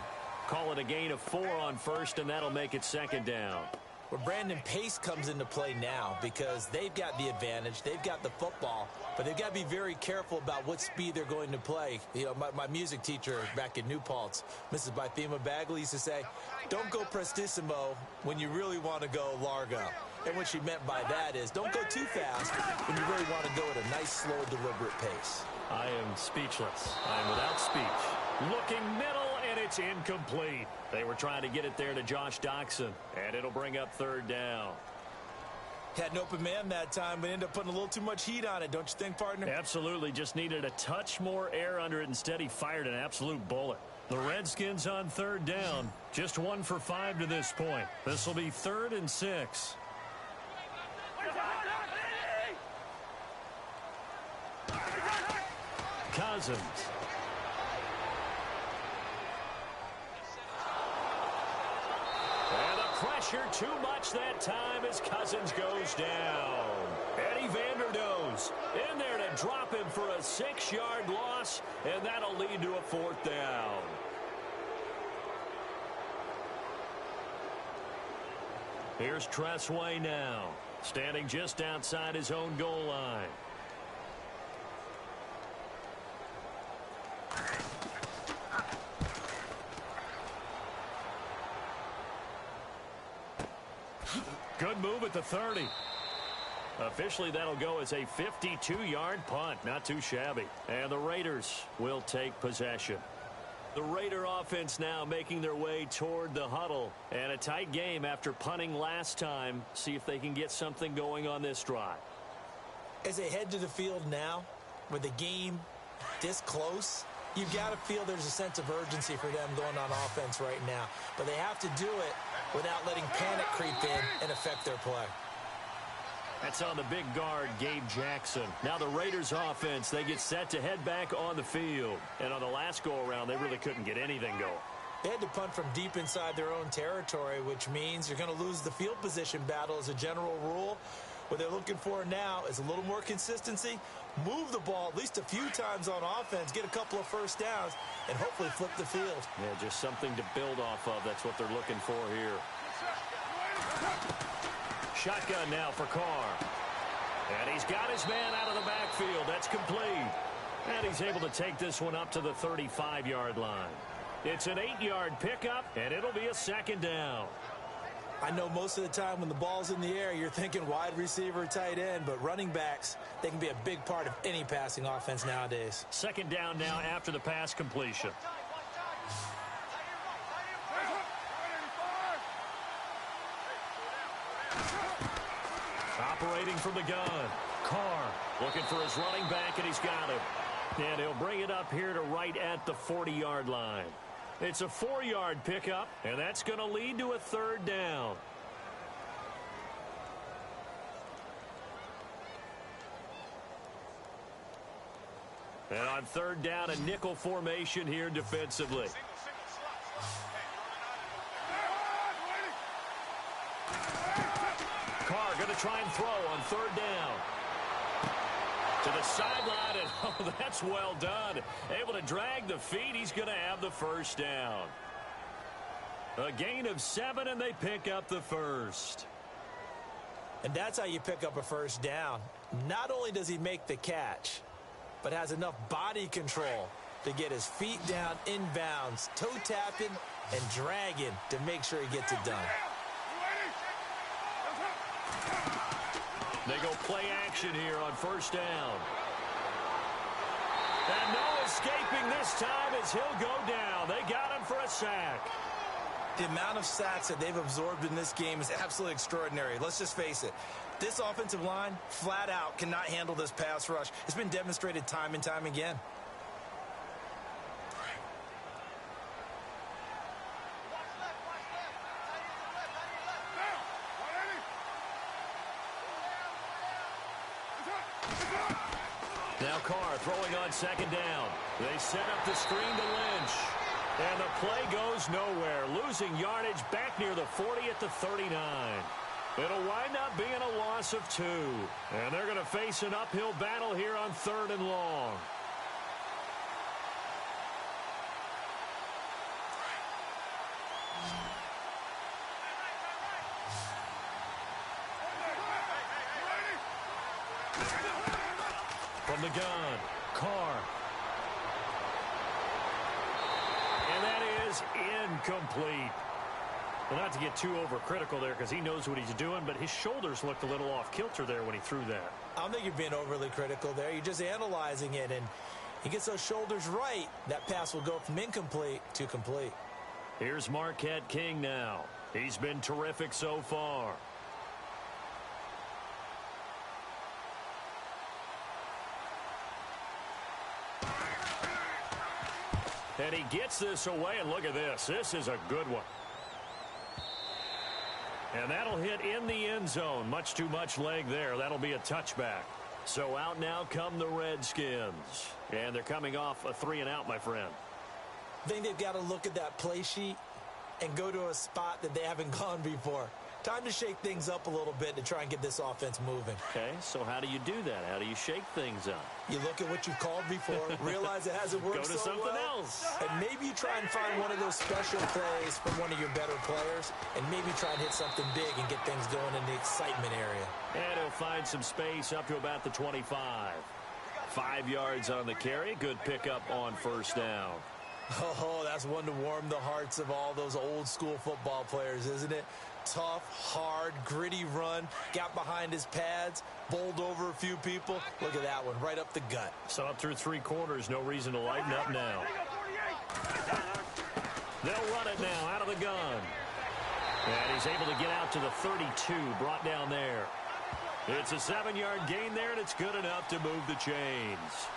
Call it a gain of 4 on first, and that'll make it second down. Well, Brandon, pace comes into play now because they've got the advantage. They've got the football, but they've got to be very careful about what speed they're going to play. You know, my music teacher back in New Paltz, Mrs. Bythema Bagley, used to say, don't go prestissimo when you really want to go largo. And what she meant by that is don't go too fast when you really want to go at a nice, slow, deliberate pace. I am speechless. I am without speech. Looking middle, and it's incomplete. They were trying to get it there to Josh Doxson, and it'll bring up third down. Had an open man that time, but ended up putting a little too much heat on it, don't you think, partner? Absolutely. Just needed a touch more air under it. Instead, he fired an absolute bullet. The Redskins on third down. Just 1 for 5 to this point. This will be 3rd and 6. Cousins. And the pressure too much that time as Cousins goes down. Eddie Vanderdoes in there to drop him for a 6-yard loss, and that'll lead to a 4th down. Here's Tressway now, standing just outside his own goal line. Good move at the 30. Officially, that'll go as a 52-yard punt. Not too shabby. And the Raiders will take possession. The Raider offense now making their way toward the huddle. And a tight game after punting last time. See if they can get something going on this drive. As they head to the field now, with the game this close, you've got to feel there's a sense of urgency for them going on offense right now. But they have to do it without letting panic creep in and affect their play. That's on the big guard, Gabe Jackson. Now the Raiders offense, they get set to head back on the field. And on the last go-around, they really couldn't get anything going. They had to punt from deep inside their own territory, which means you're going to lose the field position battle as a general rule. What they're looking for now is a little more consistency, move the ball at least a few times on offense, get a couple of first downs, and hopefully flip the field. Yeah, just something to build off of. That's what they're looking for here. Shotgun now for Carr. And he's got his man out of the backfield. That's complete. And he's able to take this one up to the 35-yard line. It's an 8-yard pickup, and it'll be a second down. I know most of the time when the ball's in the air, you're thinking wide receiver, tight end, but running backs, they can be a big part of any passing offense nowadays. Second down now after the pass completion. Operating from the gun. Carr looking for his running back, and he's got him. And he'll bring it up here to right at the 40-yard line. It's a 4-yard pickup, and that's going to lead to a third down. And on third down, a nickel formation here defensively. Carr going to try and throw on third down. To the sideline, and oh, that's well done. Able to drag the feet. He's going to have the first down. A gain of 7, and they pick up the first. And that's how you pick up a first down. Not only does he make the catch, but has enough body control to get his feet down inbounds, toe tapping and dragging to make sure he gets it done. They go play action here on first down. And no escaping this time as he'll go down. They got him for a sack. The amount of sacks that they've absorbed in this game is absolutely extraordinary. Let's just face it. This offensive line, flat out, cannot handle this pass rush. It's been demonstrated time and time again. Now Carr throwing on second down. They set up the screen to Lynch. And the play goes nowhere. Losing yardage back near the 40 at the 39. It'll wind up being a loss of 2. And they're going to face an uphill battle here on third and long. From the gun, Carr. And that is incomplete. Well, not to get too overcritical there because he knows what he's doing, but his shoulders looked a little off kilter there when he threw that. I don't think you're being overly critical there. You're just analyzing it, and he gets those shoulders right. That pass will go from incomplete to complete. Here's Marquette King now. He's been terrific so far. And he gets this away, and look at this. This is a good one. And that'll hit in the end zone. Much too much leg there. That'll be a touchback. So out now come the Redskins. And they're coming off a 3-and-out, my friend. I think they've got to look at that play sheet and go to a spot that they haven't gone before. Time to shake things up a little bit to try and get this offense moving. Okay, so how do you do that? How do you shake things up? You look at what you've called before, realize it hasn't worked Go to so something well, else. and maybe you try and find one of those special plays from one of your better players, and maybe try and hit something big and get things going in the excitement area. And he'll find some space up to about the 25. 5 yards on the carry. Good pickup on first down. Oh, that's one to warm the hearts of all those old school football players, isn't it? Tough, hard, gritty run, got behind his pads, bowled over a few people. Look at that one, right up the gut. So up through 3 quarters, no reason to lighten up now. They'll run it now out of the gun. And he's able to get out to the 32, brought down there. It's a 7-yard gain there, and it's good enough to move the chains.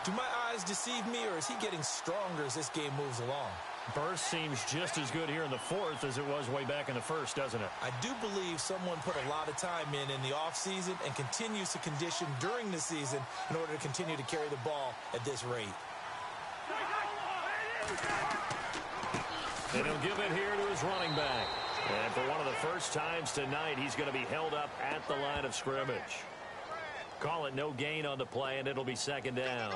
Do my eyes deceive me, or is he getting stronger as this game moves along? Burst seems just as good here in the 4th as it was way back in the 1st, doesn't it? I do believe someone put a lot of time in the offseason and continues to condition during the season in order to continue to carry the ball at this rate. And he'll give it here to his running back. And for one of the first times tonight, he's going to be held up at the line of scrimmage. Call it no gain on the play, and it'll be second down.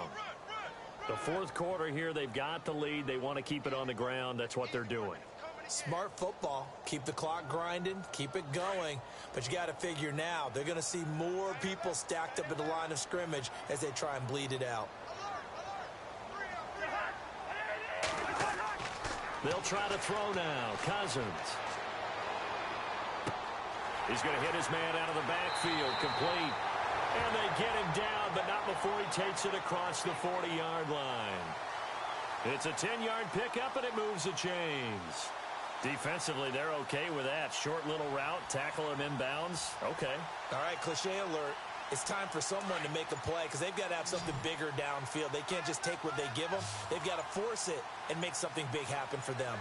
The 4th quarter here, they've got the lead. They want to keep it on the ground. That's what they're doing. Smart football. Keep the clock grinding. Keep it going. But you got to figure now, they're going to see more people stacked up at the line of scrimmage as they try and bleed it out. They'll try to throw now. Cousins. He's going to hit his man out of the backfield. Complete. And they get him down, but not before he takes it across the 40-yard line. It's a 10-yard pickup, and it moves the chains. Defensively, they're okay with that. Short little route, tackle him inbounds. Okay. All right, cliche alert. It's time for someone to make a play because they've got to have something bigger downfield. They can't just take what they give them. They've got to force it and make something big happen for them.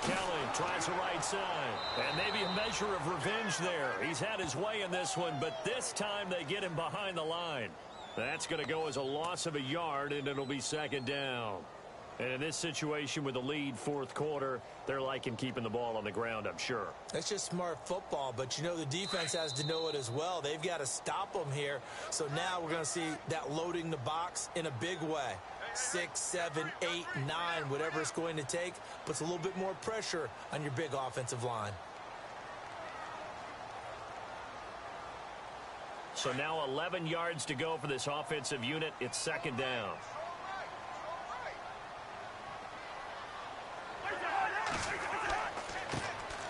Kelly tries the right side. And maybe a measure of revenge there. He's had his way in this one, but this time they get him behind the line. That's going to go as a loss of a yard, and it'll be second down. And in this situation with the lead fourth quarter, they're liking keeping the ball on the ground, I'm sure. That's just smart football, but you know the defense has to know it as well. They've got to stop them here. So now we're going to see that loading the box in a big way. 6, 7, 8, 9, whatever it's going to take, puts a little bit more pressure on your big offensive line. So now 11 yards to go for this offensive unit. It's second down.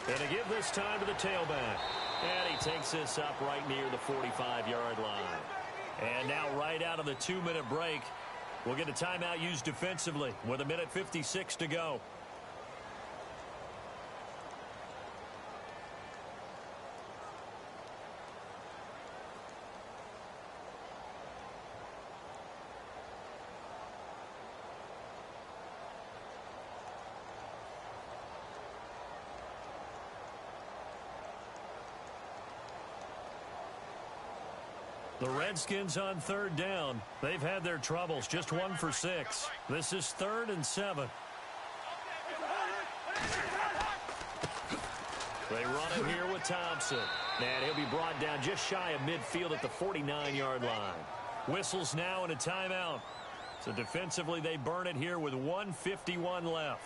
And to give this time to the tailback. And he takes this up right near the 45-yard line. And now right out of the 2-minute break, we'll get a timeout used defensively with 1:56 to go. The Redskins on third down. They've had their troubles. Just 1 for 6. This is 3rd and 7. They run it here with Thompson. And he'll be brought down just shy of midfield at the 49-yard line. Whistles now and a timeout. So defensively, they burn it here with 1:51 left.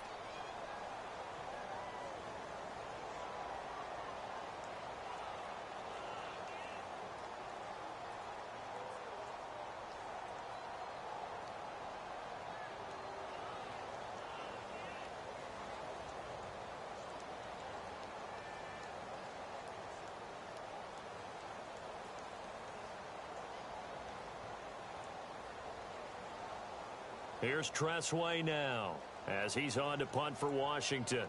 Here's Tressway now as he's on to punt for Washington.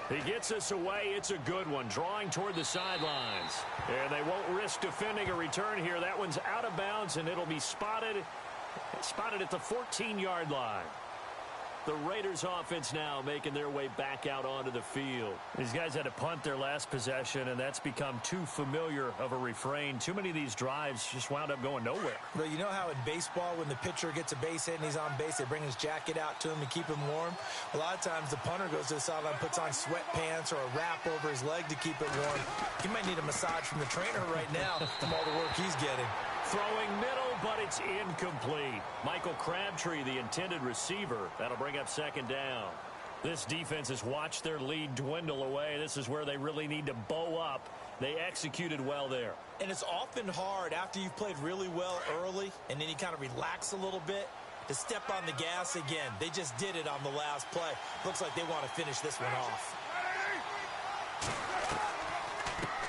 He gets us away. It's a good one. Drawing toward the sidelines. And they won't risk defending a return here. That one's out of bounds, and it'll be spotted at the 14-yard line. The Raiders offense now making their way back out onto the field. These guys had to punt their last possession, and that's become too familiar of a refrain. Too many of these drives just wound up going nowhere. But you know how in baseball, when the pitcher gets a base hit and he's on base, they bring his jacket out to him to keep him warm? A lot of times the punter goes to the sideline, puts on sweatpants or a wrap over his leg to keep it warm. He might need a massage from the trainer right now from all the work he's getting. Throwing middle, but it's incomplete. Michael Crabtree, the intended receiver. That'll bring up second down. This defense has watched their lead dwindle away. This is where they really need to bow up. They executed well there. And it's often hard after you've played really well early and then you kind of relax a little bit to step on the gas again. They just did it on the last play. Looks like they want to finish this one off.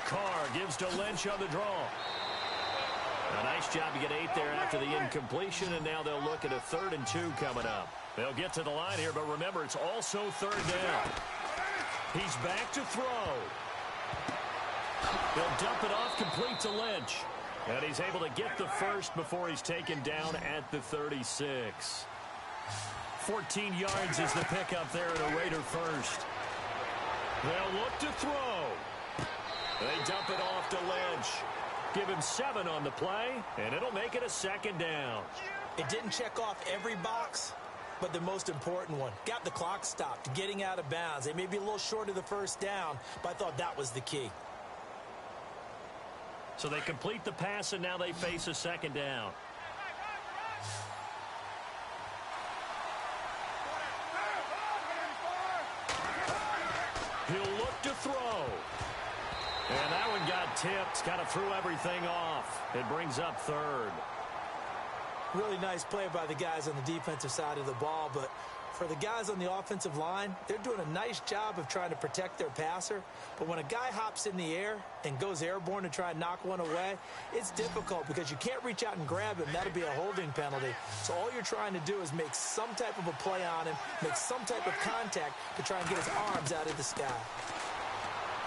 Carr gives to Lynch on the draw. A nice job to get 8 there after the incompletion, and now they'll look at a 3rd and 2 coming up. They'll get to the line here, but remember, it's also 3rd down. He's back to throw. They'll dump it off complete to Lynch. And he's able to get the first before he's taken down at the 36. 14 yards is the pickup there at a Raider first. They'll look to throw. They dump it off to Lynch. Give him 7 on the play, and it'll make it a second down. It didn't check off every box, but the most important one. Got the clock stopped, getting out of bounds. They may be a little short of the first down, but I thought that was the key. So they complete the pass, and now they face a second down. He'll look to throw. And that one got tipped, kind of threw everything off. It brings up 3rd. Really nice play by the guys on the defensive side of the ball, but For the guys on the offensive line, they're doing a nice job of trying to protect their passer. But when a guy hops in the air and goes airborne to try and knock one away, it's difficult because you can't reach out and grab him. That'll be a holding penalty. So all you're trying to do is make some type of a play on him, make some type of contact to try and get his arms out of the sky.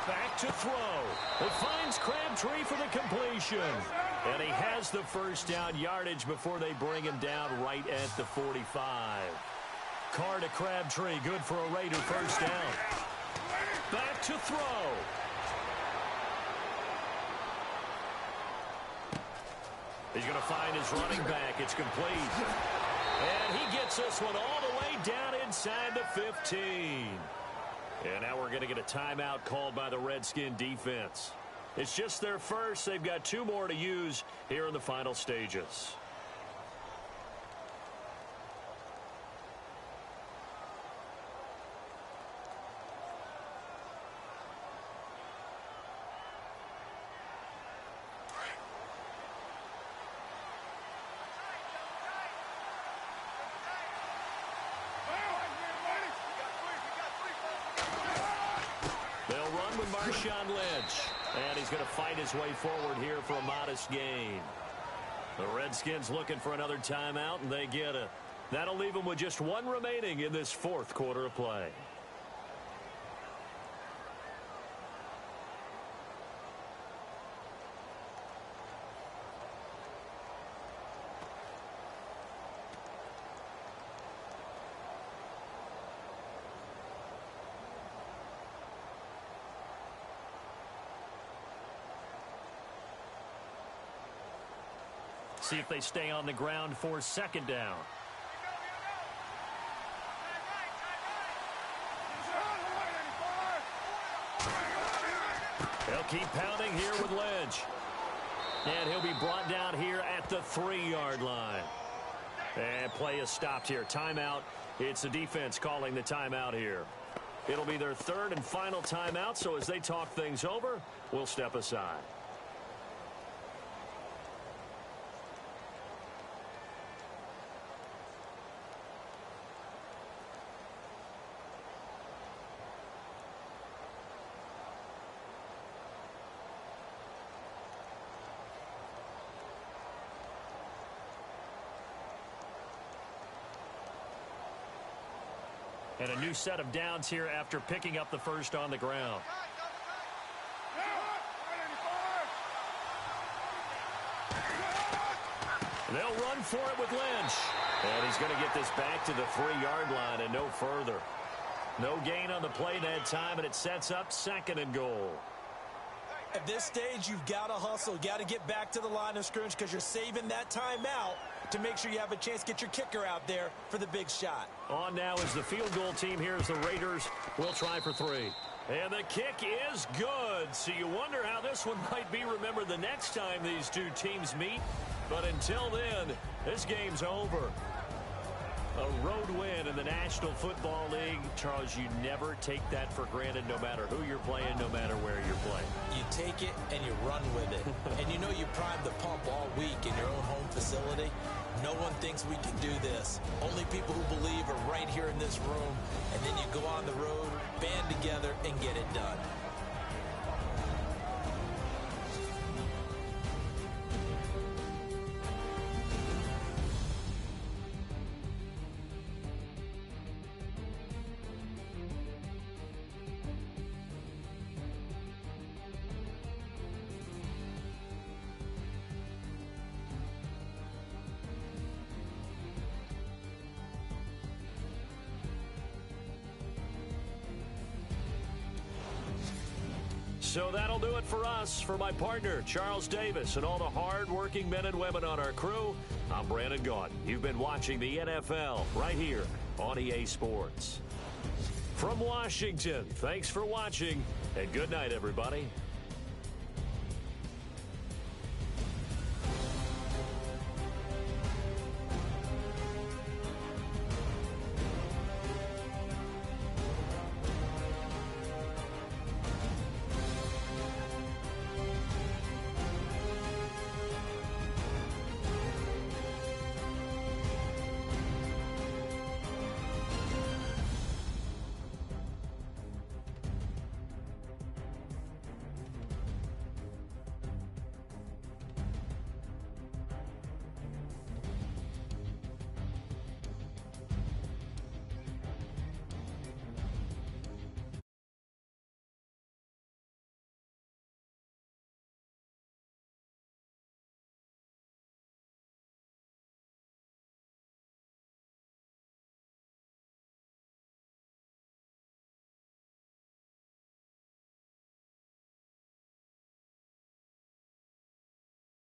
Back to throw. It finds Crabtree for the completion. And he has the first down yardage before they bring him down right at the 45. Carr to Crabtree, good for a Raider first down. Back to throw. He's going to find his running back. It's complete. And he gets this one all the way down inside the 15. And now we're going to get a timeout called by the Redskin defense. It's just their first. They've got 2 more to use here in the final stages. Marshawn Lynch, and he's going to fight his way forward here for a modest gain. The Redskins looking for another timeout, and they get it. That'll leave them with just 1 remaining in this 4th quarter of play. See if they stay on the ground for second down. They'll keep pounding here with Lynch. And he'll be brought down here at the 3-yard line. And play is stopped here. Timeout. It's the defense calling the timeout here. It'll be their 3rd and final timeout, so as they talk things over, we'll step aside. And a new set of downs here after picking up the first on the ground. They'll run for it with Lynch. And he's going to get this back to the 3-yard line and no further. No gain on the play that time, and it sets up 2nd and goal. At this stage, you've got to hustle. You've got to get back to the line of scrimmage because you're saving that timeout to make sure you have a chance to get your kicker out there for the big shot. On now is the field goal team. Here's the Raiders. We'll try for 3. And the kick is good. So you wonder how this one might be remembered the next time these 2 teams meet. But until then, this game's over. A road win in the National Football League. Charles, you never take that for granted no matter who you're playing, no matter where you're playing. You take it and you run with it. And you know you primed the pump all week in your own home facility. No one thinks we can do this. Only people who believe are right here in this room. And then you go on the road, band together, and get it done. So that'll do it for us. For my partner, Charles Davis, and all the hard-working men and women on our crew, I'm Brandon Gaudin. You've been watching the NFL right here on EA Sports. From Washington, thanks for watching, and good night, everybody.